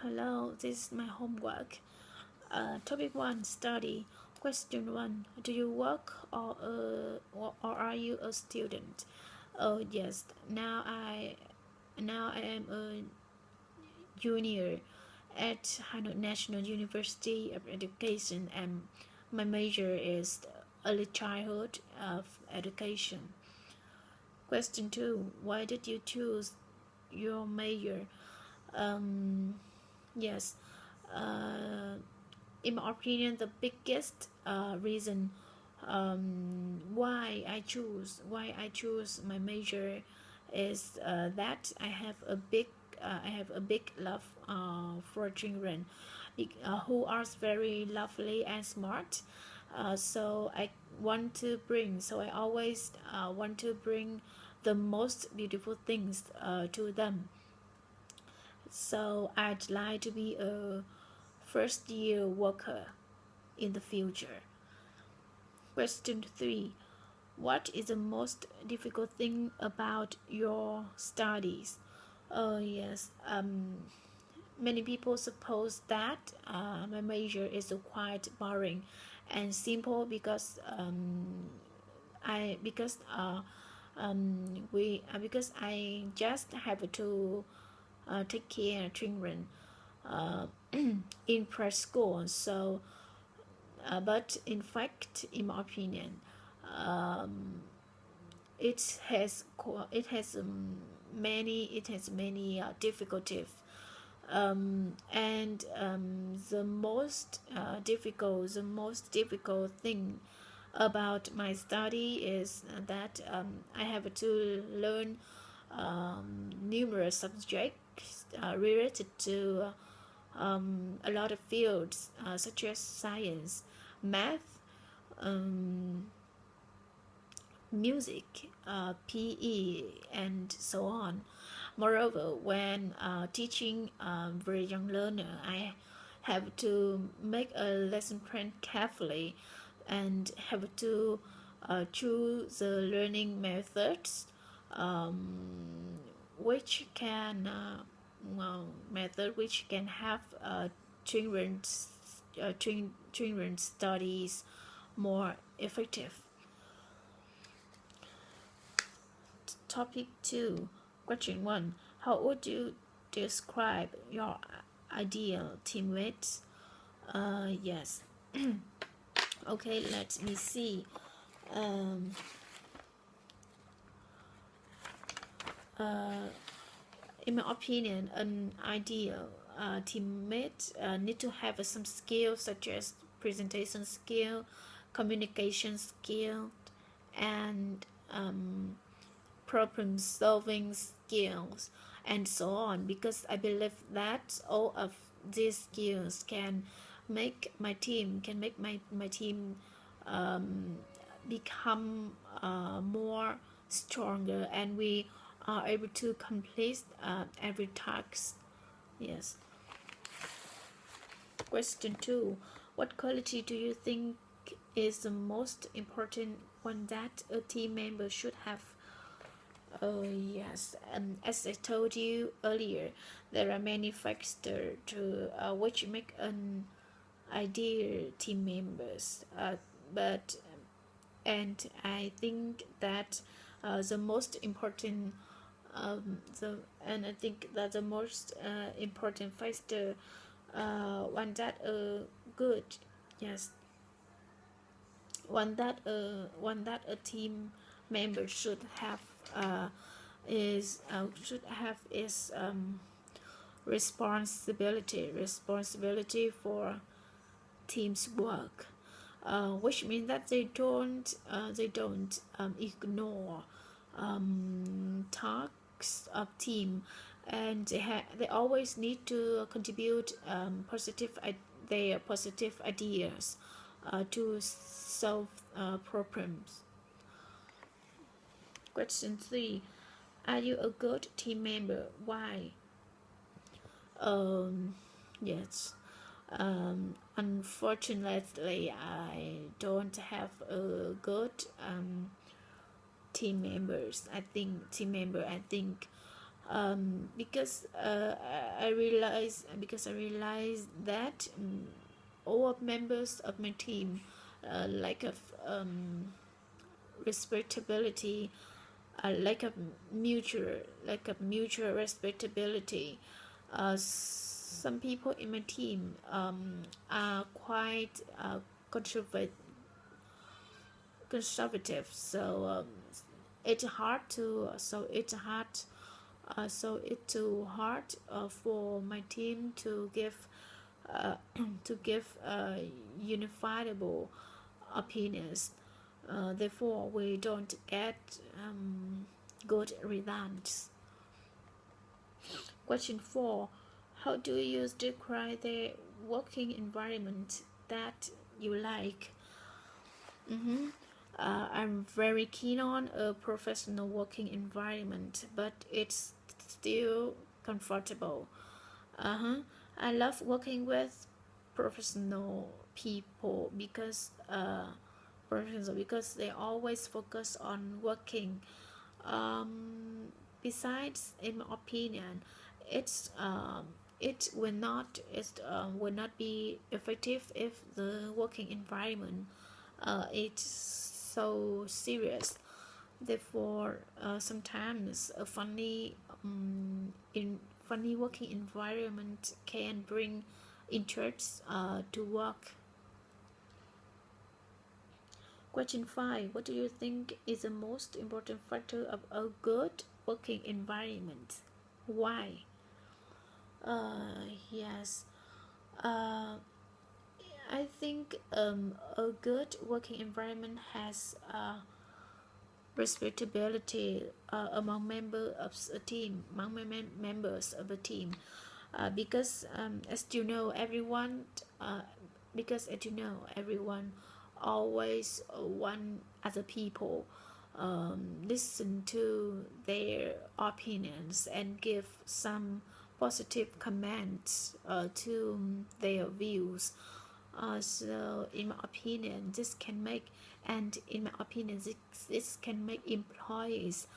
Hello, this is my homework. Topic 1, study. Question 1, do you work or are you a student? Oh yes, now I am a junior at Hanoi National University of Education, and my major is early childhood of education. Question 2, why did you choose your major? Um, yes, uh, in my opinion, the biggest reason why I choose my major is that I have a big love for children who are very lovely and smart. So I always want to bring the most beautiful things to them. So I'd like to be a first year worker in the future. Question 3, what is the most difficult thing about your studies? Oh yes, many people suppose that my major is quite boring and simple because I just have to take care of children uh, in preschool. But in fact, in my opinion, um, it has many difficulties, and the most difficult thing about my study is that I have to learn numerous subjects related to a lot of fields such as science, math, um, music, PE, and so on. Moreover, when teaching very young learner, I have to make a lesson plan carefully and have to choose the learning methods um, which can which can have children's studies more effective. Topic 2, question 1, how would you describe your ideal teammates? Yes. Okay, let me see. um, uh, in my opinion, an ideal teammate need to have some skills such as presentation skill, communication skill, and problem solving skills, and so on, because I believe that all of these skills can make my team um, become more stronger, and we are able to complete every task. Yes. Question 2, what quality do you think is the most important one that a team member should have? Oh yes, as I told you earlier, there are many factors to which make an ideal team members. But and I think that the most important I think that the most important factor one that good yes one that a team member uh, should have is responsibility for team's work, which means that they don't ignore tasks of team, and they always need to contribute their positive ideas to solve problems. Question 3, are you a good team member? Why? Um, yes. Unfortunately, I don't have a good team members. I think Because I realized that all members of my team lack of respectability, lack of mutual respectability. Some people in my team are quite conservative, so it's hard to so it's hard so it's too hard for my team to give to give unifiable opinions. Therefore, we don't get good results. Question 4. How do you describe the working environment that you like? I'm very keen on a professional working environment, but it's still comfortable. I love working with professional people because they always focus on working. Besides, in my opinion, it will not be effective if the working environment it's so serious. Therefore, sometimes a funny working environment can bring interest to work. Question 5. What do you think is the most important factor of a good working environment? Why? Yes. Uh, I think a good working environment has respectability among members of a team, because everyone always want other people listen to their opinions and give some positive comments to their views. So in my opinion, this can make employees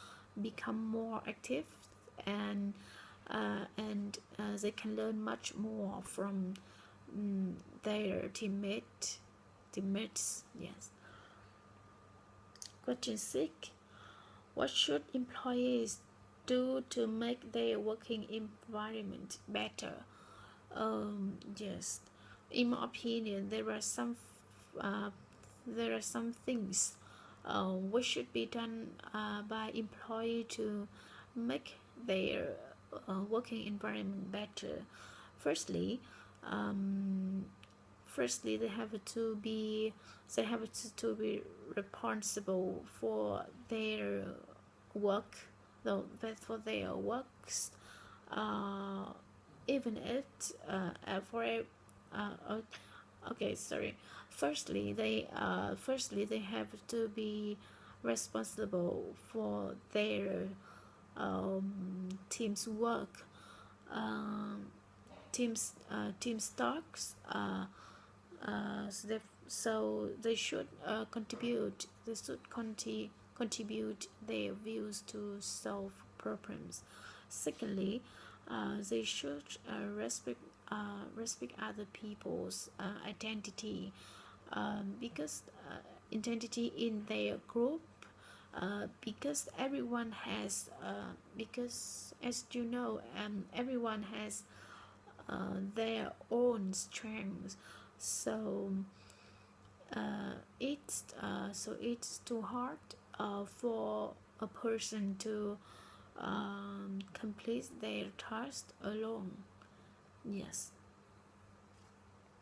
become more active, and they can learn much more from their teammates. Yes. Question 6. What should employees do to make their working environment better? Yes. In my opinion, there are some things which should be done by employee to make their working environment better. Firstly, they have to be responsible for their work, though for their works, even if for okay, sorry. Firstly, they have to be responsible for their team's work. Team stocks. So they should contribute. Contribute their views to solve problems. Secondly, they should respect other people's identity, because identity in their group, because everyone has because as you know, everyone has their own strengths. So it's too hard for a person to complete their task alone. Yes.